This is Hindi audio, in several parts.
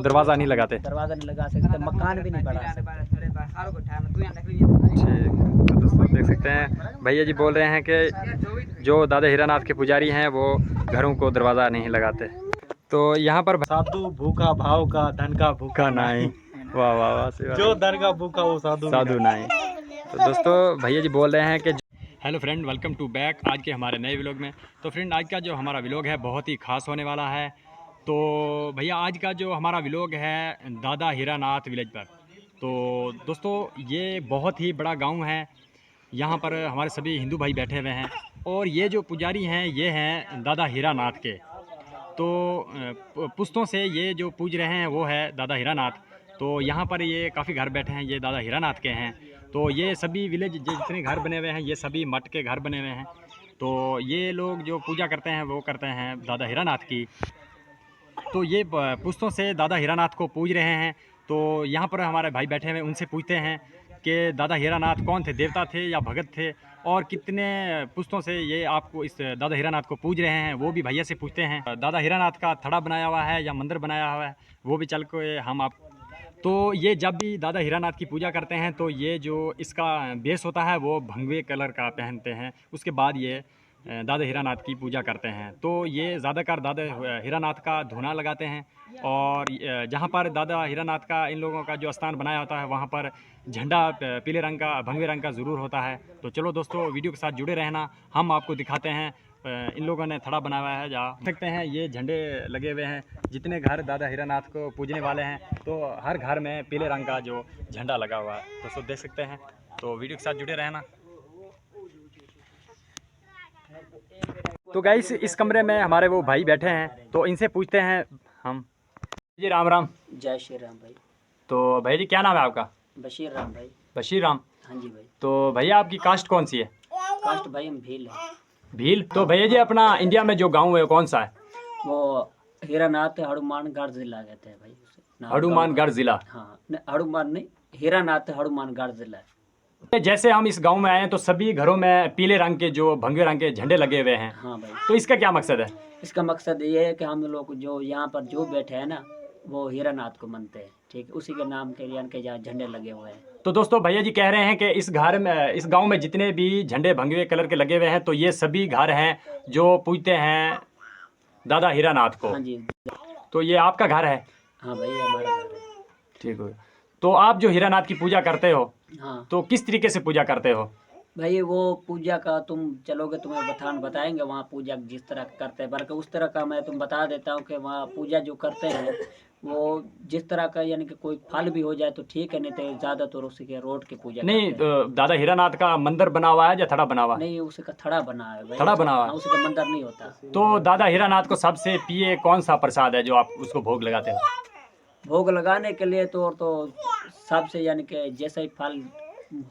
दरवाज़ा नहीं लगाते? दरवाज़ा नहीं लगा सकते, मकान भी नहीं बना सकते। ठीक, तो दोस्तों देख सकते हैं भैया जी बोल रहे हैं कि जो दादा हीरानाथ के पुजारी हैं वो घरों को दरवाज़ा नहीं लगाते। तो यहाँ पर साधु भूखा भाव का, धन का भूखा नहीं। वाह वाह वाह, सही बात जो है। धन का भूखा वो साधु साधु नहीं। तो दोस्तों भैया जी बोल रहे हैं कि hello friend, welcome to back आज के हमारे नए व्लॉग में। तो फ्रेंड आज का जो हमारा व्लॉग है बहुत ही खास होने वाला है। तो भैया आज का जो हमारा व्लॉग है दादा हीरानाथ विलेज पर। तो दोस्तों ये बहुत ही बड़ा गांव है। यहाँ पर हमारे सभी हिंदू भाई बैठे हुए हैं और ये जो पुजारी हैं ये हैं दादा हीरानाथ के। तो पुश्तों से ये जो पूज रहे हैं वो है दादा हीरानाथ। तो यहाँ पर ये काफ़ी घर बैठे हैं, ये दादा हीरानाथ के हैं। तो ये सभी विलेज जितने घर बने हुए हैं ये सभी मठ के घर बने हुए हैं। तो ये लोग जो पूजा करते हैं वो करते हैं दादा हीरानाथ की। तो ये पुश्तों से दादा हीरानाथ को पूज रहे हैं। तो यहाँ पर हमारे भाई बैठे हुए उनसे पूछते हैं कि दादा हीरानाथ कौन थे, देवता थे या भगत थे, और कितने पुश्तों से ये आपको इस दादा हीरानाथ को पूज रहे हैं वो भी भैया से पूछते हैं। दादा हीरानाथ का थड़ा बनाया हुआ है या मंदिर बनाया हुआ है वो भी चल के हम आप। तो ये जब भी दादा हीरानाथ की पूजा करते हैं तो ये जो इसका बेस होता है वो भंगवे कलर का पहनते हैं। उसके बाद ये दादा हीरानाथ की पूजा करते हैं। तो ये ज़्यादातर दादा हीरानाथ का धूना लगाते हैं। और जहाँ पर दादा हीरानाथ का इन लोगों का जो स्थान बनाया होता है वहाँ पर झंडा पीले रंग का, भंगवे रंग का ज़रूर होता है। तो चलो दोस्तों वीडियो के साथ जुड़े रहना, हम आपको दिखाते हैं इन लोगों ने थड़ा बनाया हुआ है। जहाँ देखते हैं ये झंडे लगे हुए हैं, जितने घर दादा हीरानाथ को पूजने वाले हैं तो हर घर में पीले रंग का जो झंडा लगा हुआ है। दोस्तों देख सकते हैं, तो वीडियो के साथ जुड़े रहना। तो गाइस इस कमरे में हमारे वो भाई बैठे हैं तो इनसे पूछते हैं हम। जी राम राम। जय श्री राम भाई। तो भैया जी क्या नाम है आपका? बशीर राम भाई। बशीर राम। हाँ जी भाई। तो भैया आपकी कास्ट कौन सी है? कास्ट भाई हम भील है। भील। तो भैया जी अपना इंडिया में जो गांव है वो कौन सा है? वो हीरानाथ हनुमानगढ़ जिला कहते हैं भाई उसे। हनुमानगढ़ जिला। हाँ हनुमान नहीं, हीरानाथ हनुमानगढ़ जिला है। जैसे हम इस गांव में आए हैं तो सभी घरों में पीले रंग के जो भंगे रंग के झंडे लगे हुए हैं। हाँ भाई। तो इसका क्या मकसद है? इसका मकसद ये है कि हम लोग जो यहाँ पर जो बैठे हैं ना वो हीरानाथ को मानते हैं, ठीक है, उसी के नाम के यानी कि यहाँ झंडे लगे हुए हैं। तो दोस्तों भैया जी कह रहे हैं कि इस घर में, इस गांव में जितने भी झंडे भंगे कलर के लगे हुए हैं तो ये सभी घर हैं जो पूजते हैं दादा हीरानाथ को। हाँ जी। तो ये आपका घर है? हाँ भाई हमारा घर है। ठीक है। तो आप जो हीरानाथ की पूजा करते हो हाँ तो किस तरीके से पूजा करते हो? भाई वो पूजा का तुम चलोगे तुम्हें बताएंगे वहाँ पूजा जिस तरह करते हैं, बल्कि उस तरह का मैं तुम बता देता हूँ कि वहाँ पूजा जो करते हैं वो जिस तरह का यानी कि कोई फल भी हो जाए तो ठीक है, नहीं तो ज़्यादातर उसी के रोड की पूजा नहीं करते हैं। दादा हीरानाथ का मंदिर बना हुआ है या थड़ा बना हुआ है? नहीं उसका थड़ा बना है भाई। थड़ा बना हुआ है। हाँ, उसका मंदिर नहीं होता। तो दादा हीरानाथ को सबसे प्रिय कौन सा प्रसाद है जो आप उसको भोग लगाते हो? भोग लगाने के लिए तो सबसे यानी कि जैसे ही फल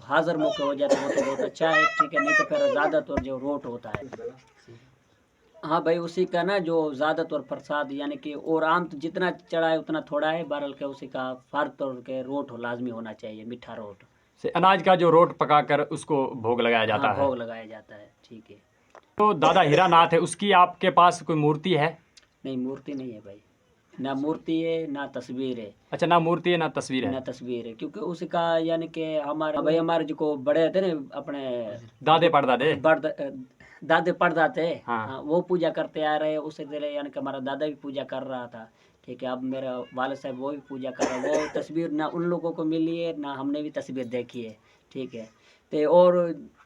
हाजिर मौके हो जाए तो वो तो बहुत अच्छा है, ठीक है, नहीं तो फिर ज़्यादातर जो रोट होता है। हाँ भाई उसी का ना जो ज़्यादातर प्रसाद यानी कि, और आम तो जितना चढ़ाए उतना थोड़ा है, बहरहाल के उसी का फर्क तौर के रोट हो लाजमी होना चाहिए, मीठा रोट से अनाज का जो रोट पकाकर उसको भोग लगाया जाता हाँ, है। भोग लगाया जाता है, ठीक है। तो दादा हीरानाथ है उसकी आपके पास कोई मूर्ति है? नहीं मूर्ति नहीं है भाई, ना मूर्ति है ना तस्वीर है। अच्छा, ना मूर्ति है ना तस्वीर है। ना तस्वीर है क्योंकि उसका यानी कि हमारे भाई हमारे जो बड़े थे ना अपने दादे परदादे दादे परदादे, हाँ। हाँ वो पूजा करते आ रहे हैं उसी तरह, यानी कि हमारा दादा भी पूजा कर रहा था, ठीक है। अब मेरा वालिद साहब वो भी पूजा कर रहा है। वो तस्वीर ना उन लोगों को मिली है ना हमने भी तस्वीर देखी है, ठीक है। तो और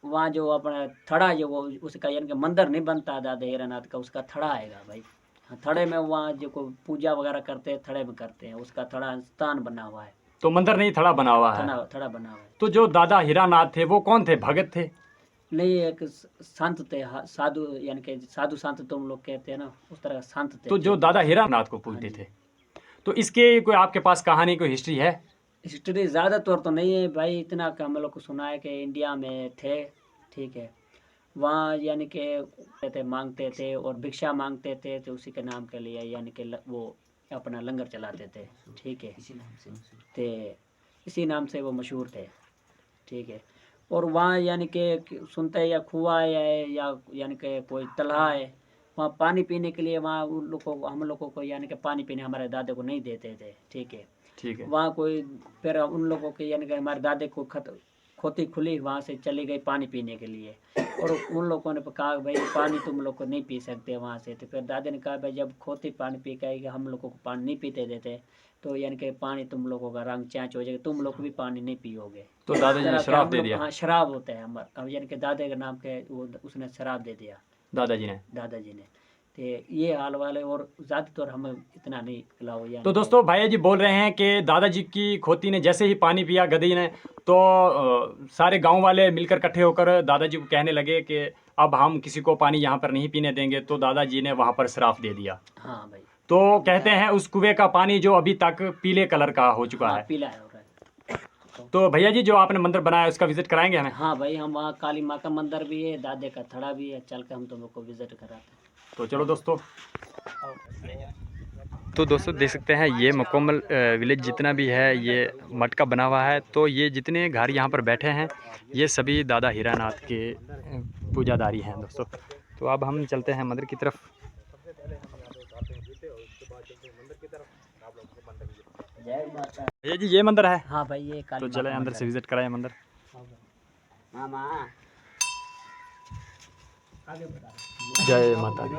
वहाँ जो अपना थड़ा जो वो उसका यानी कि मंदिर नहीं बनता दादा हीरानाथ का, उसका थड़ा आएगा भाई। हाँ, थड़े में वहाँ जो को पूजा वगैरह करते हैं थड़े में करते हैं, उसका थड़ा स्थान बना हुआ है। तो मंदिर नहीं थड़ा बना हुआ है। थड़ा बना हुआ है। तो जो दादा हीरानाथ थे वो कौन थे, भगत थे? नहीं एक संत थे, साधु यानी कि साधु संत तुम लोग कहते हैं ना, उस तरह संत थे। तो जो दादा हीरानाथ को पूजते थे, तो इसके कोई आपके पास कहानी, कोई हिस्ट्री है? हिस्ट्री ज़्यादातर तो नहीं है भाई, इतना का हम लोग को सुना है कि इंडिया में थे, ठीक है, वहाँ यानी कि मांगते थे और भिक्षा मांगते थे, तो उसी के नाम के लिए यानी कि वो अपना लंगर चलाते थे, ठीक है, इसी नाम से वो मशहूर थे, ठीक है। और वहाँ यानी कि सुनते हैं या कुआं है या यानी कि कोई तलाह है, वहाँ पानी पीने के लिए वहाँ उन लोगों को हम लोगों को यानी कि पानी पीने हमारे दादे को नहीं देते थे। ठीक है, ठीक है। वहाँ कोई फिर उन लोगों के यानी कि हमारे दादे को खोती खुली, वहाँ से चली गई पानी पीने के लिए, और उन लोगों ने कहा भाई पानी तुम लोग को नहीं पी सकते वहाँ से। तो फिर दादे ने कहा भाई जब खोती पानी पी के हम लोगों को पानी नहीं पीते देते तो यानी कि पानी तुम लोगों का रंग चेंज हो जाएगा, तुम लोग भी पानी नहीं पियोगे। तो दादाजी ने शराब दे दिया। हाँ, शराब होता है हमारे यानी कि दादे के नाम के वो उसने शराब दे दिया दादाजी ने। तो ये हाल वाले, और ज़्यादातर हमें इतना नहीं खिलाओ यानी। तो दोस्तों भैया जी बोल रहे हैं कि दादाजी की खोती ने जैसे ही पानी पिया गधी ने, तो सारे गांव वाले मिलकर इकट्ठे होकर दादाजी को कहने लगे कि अब हम किसी को पानी यहाँ पर नहीं पीने देंगे। तो दादाजी ने वहाँ पर श्राप दे दिया। हाँ भाई। तो कहते हैं उस कुएं का पानी जो अभी तक पीले कलर का हो चुका है। पीला हो रहा है। तो भैया जी जो आपने मंदिर बनाया उसका विजिट कराएंगे हमें? हाँ भाई, हम वहाँ काली माँ का मंदिर भी है, दादे का थड़ा भी है, चल के हम तुम लोग को विजिट कराते हैं। तो चलो दोस्तों। तो दोस्तों देख सकते हैं ये मुकम्मल विलेज जितना भी है ये मठ का बना हुआ है। तो ये जितने घर यहाँ पर बैठे हैं ये सभी दादा हीरानाथ के पूजादारी हैं दोस्तों। तो अब हम चलते हैं मंदिर की तरफ। भैया जी ये मंदिर है? हाँ भाई, ये तो चले अंदर से विजिट कराएं मंदिर। जय माता दी।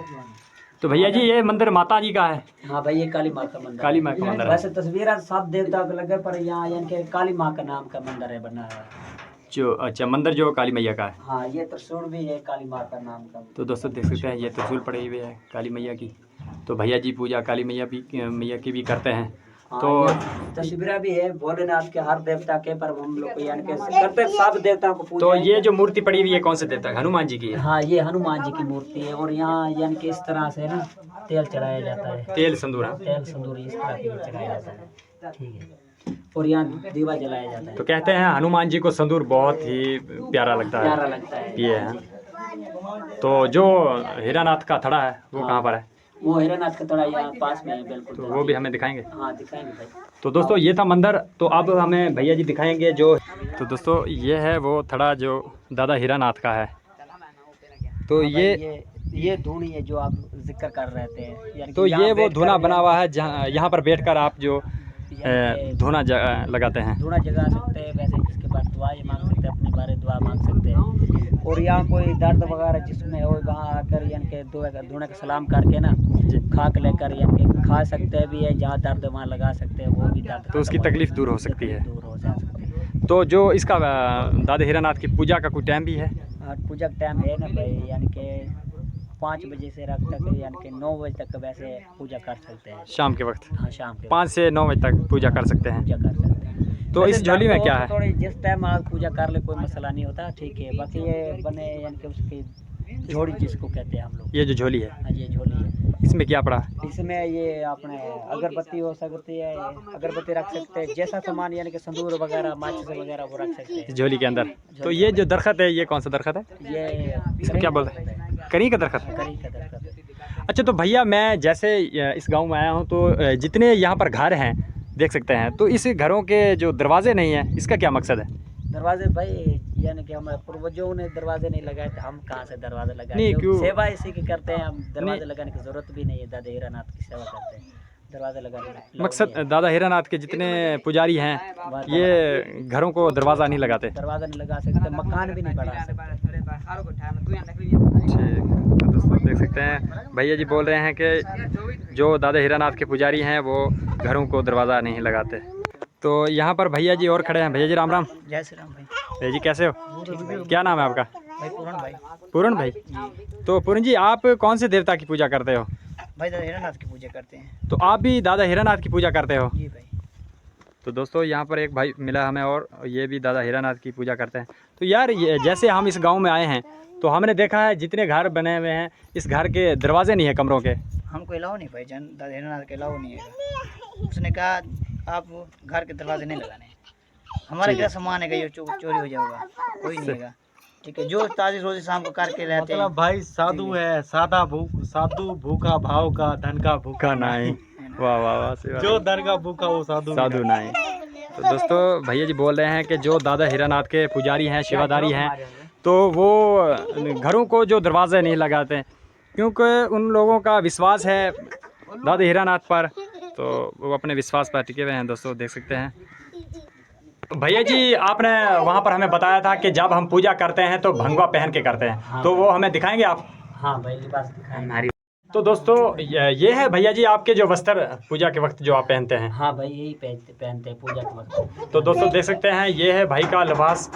तो भैया जी ये मंदिर माता जी का है? हाँ भाई, ये काली माँ का मंदिर। काली माँ का मंदिर है। वैसे तस्वीर सब देवता को लगे, पर यहाँ यानी कि काली माँ का नाम का मंदिर है बना है जो। अच्छा, मंदिर जो काली मैया का है। हाँ, ये त्रिशूल भी है काली माँ का नाम का। तो दोस्तों देख सकते हैं ये त्रिशूल पड़े हुए है काली मैया की। तो भैया जी पूजा काली मैया की भी करते हैं। तो तस्वीर भी है भोलेनाथ के, हर देवता के, पर हम लोग यानी कि करते सब देवताओं को पूजा। तो ये जो मूर्ति पड़ी हुई है कौन से देवता? हनुमान जी की है? हाँ, ये हनुमान जी की मूर्ति है, और यहाँ यानी कि इस तरह से ना तेल चढ़ाया जाता है। तेल संदूर? तेल संदूर इस तरह से चढ़ाया जाता है। ठीक है, और यहाँ दीवा जलाया जाता है। तो कहते हैं हनुमान जी को संदूर बहुत ही प्यारा लगता है। ये है। तो जो हीरानाथ का थड़ा है वो कहाँ पर है? वो हीरानाथ का थड़ा यहाँ पास में है बिल्कुल। तो वो भी हमें दिखाएंगे? हाँ, दिखाएंगे भाई। तो दोस्तों ये था मंदिर। तो अब हमें भैया जी दिखाएंगे जो। तो दोस्तों ये है वो थड़ा जो दादा हीरानाथ का है। तो ये धूनी है जो आप जिक्र कर रहे थे। तो ये वो धूना बना हुआ है जहाँ यहाँ पर बैठकर आप जो धूना लगाते हैं। धूना जगा सकते हैं, वैसे इसके बाद दुआ ये मांग सकते हैं, अपने बारे दुआ मांग सकते हैं। और यहाँ कोई दर्द वगैरह जिसमें हो वहाँ आकर यानी कि धूना का सलाम करके ना खाक लेकर यानी कि खा सकते भी है, जहाँ दर्द वहाँ लगा सकते हैं, वो भी दर्द तो उसकी तकलीफ दूर हो सकती है। दूर हो सकती है। तो जो इसका दादा हीरानाथ की पूजा का कोई टाइम भी है? पूजा का टाइम है ना भाई, यानी कि 5 बजे से रात तक यानी कि 9 बजे तक वैसे पूजा कर सकते हैं। शाम के वक्त? हाँ, शाम के 5 से 9 बजे तक पूजा कर सकते हैं। पूजा कर सकते हैं। तो इस झोली में क्या है? थोड़ी जिस टाइम आप पूजा कर ले कोई मसला नहीं होता। ठीक है, बाकी ये बने यानी कि उसकी झोड़ी जिसको कहते हैं हम लोग। ये जो झोली है? हाँ, ये झोली है। इसमें क्या पड़ा? इसमें ये अपने अगरबत्ती हो सकती है, अगरबत्ती रख सकते हैं, जैसा सामान यानी कि संदूर वगैरह माचिस वगैरह वो रख सकते हैं झोली के अंदर। तो ये जो दरख्त है ये कौन सा दरख्त है? ये इसको क्या बोलते हैं? करी का दरख्त? करी का दरख्त। अच्छा, तो भैया मैं जैसे इस गांव में आया हूं तो जितने यहाँ पर घर हैं देख सकते हैं, तो इस घरों के जो दरवाजे नहीं हैं इसका क्या मकसद है? दरवाजे भाई यानी कि हमारे पूर्वजों ने दरवाजे नहीं लगाए थे, हम कहाँ से दरवाजे लगाए? नहीं, क्यों? सेवा इसी की करते हैं हम, दरवाजे लगाने की जरूरत भी नहीं है। दादा हीरानाथ की सेवा करते हैं, दरवाजे लगाने की मकसद दादा हीरानाथ के जितने पुजारी हैं ये घरों को दरवाज़ा नहीं लगाते? दरवाजा नहीं लगा सकते, मकान भी नहीं बना सकते। ठीक। तो दोस्तों देख सकते हैं भैया जी बोल रहे हैं कि जो दादा हीरानाथ के पुजारी हैं वो घरों को दरवाज़ा नहीं लगाते। तो यहाँ पर भैया जी और खड़े हैं। भैया जी राम राम। जय श्री राम भाई। भैया जी कैसे हो? क्या नाम है आपका? भाई पूरन भाई। पूरन भाई। तो पूरन जी आप कौन से देवता की पूजा करते हो? भाई दादा हीरानाथ की पूजा करते हैं। तो आप भी दादा हीरानाथ की पूजा करते हो? जी भाई। तो दोस्तों यहाँ पर एक भाई मिला हमें और ये भी दादा हीरानाथ की पूजा करते हैं। तो यार ये जैसे हम इस गांव में आए हैं तो हमने देखा है जितने घर बने हुए हैं इस घर के दरवाजे नहीं है कमरों के। हमको अलाउ नहीं भाई जान, दादा हीरानाथ के अलाउ नहीं है। उसने कहा आप घर के दरवाजे नहीं लगाने, हमारा क्या सामान है ये चोरी हो जाएगा, कोई नहीं है। ठीक है, जो ताजी रोजी शाम को करके रहते हैं। भाई साधु है, साधु भूखा भाव का, धन का भूखा नहीं। वाह वाह वाह। जो धन का भूखा वो साधु नहीं। तो दोस्तों भैया जी बोल रहे हैं कि जो दादा हीरानाथ के पुजारी हैं, सेवादारी हैं, तो वो घरों को जो दरवाजे नहीं लगाते क्योंकि उन लोगों का विश्वास है दादा हीरानाथ पर, तो वो अपने विश्वास पर टिके हुए हैं। दोस्तों देख सकते हैं भैया जी, आपने वहाँ पर हमें बताया था कि जब हम पूजा करते हैं तो भंगवा पहन के करते हैं, हाँ। तो वो हमें दिखाएंगे आप? हाँ भाई, लिबास दिखाएंगे। तो दोस्तों ये है भैया जी आपके जो वस्त्र पूजा के वक्त जो आप पहनते हैं। हाँ भाई, यही पहनते हैं पूजा के वक्त। तो दोस्तों देख सकते हैं ये है भाई का लिबास,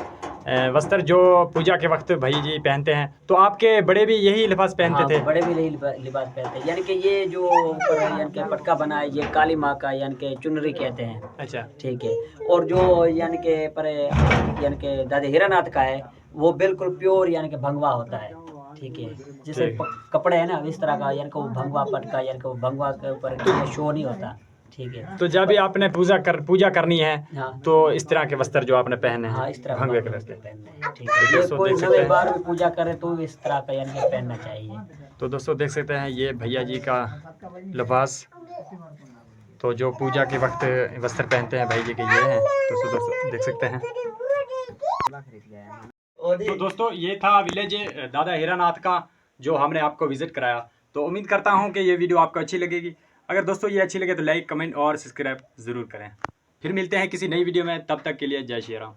वस्त्र जो पूजा के वक्त भाई जी पहनते हैं। तो आपके बड़े भी यही लिबास पहनते हाँ, थे? बड़े भी यही लिबास पहनते हैं। यानी कि ये जो ऊपर यानी कि पटका बना है, ये काली माँ का यानी कि चुनरी कहते हैं। अच्छा, ठीक है। और जो यानी कि पर यानी कि दादा हीरानाथ का है, वो बिल्कुल प्योर यानी कि भंगवा होता है। ठीक है। जैसे ठीक। कपड़े है ना इस तरह का, यानी कि वो भंगवा पटका, यानी कि वो भंगवा के ऊपर शो नहीं होता। ठीक है। तो जब भी आपने पूजा करनी है हाँ। तो इस तरह के वस्त्र जो आपने पहने हैं, हाँ, इस तरह भंगवे के कलर के। पहनने हैं। ठीक है। ये दोस्तों कोई देख सकते नवे हैं। बार भी पूजा करे तो इस तरह का यानी कि पहनना चाहिए। तो दोस्तों देख सकते हैं ये भैया जी का लिबास, तो जो पूजा के वक्त वस्त्र पहनते हैं भाई जी के ये हैं। दोस्तों देख सकते हैं। तो दोस्तों ये था विलेज दादा हीरानाथ का जो हमने आपको विजिट कराया। तो उम्मीद करता हूँ कि ये वीडियो आपको अच्छी लगेगी। अगर दोस्तों ये अच्छी लगे तो लाइक, कमेंट और सब्सक्राइब ज़रूर करें। फिर मिलते हैं किसी नई वीडियो में, तब तक के लिए जय श्री राम।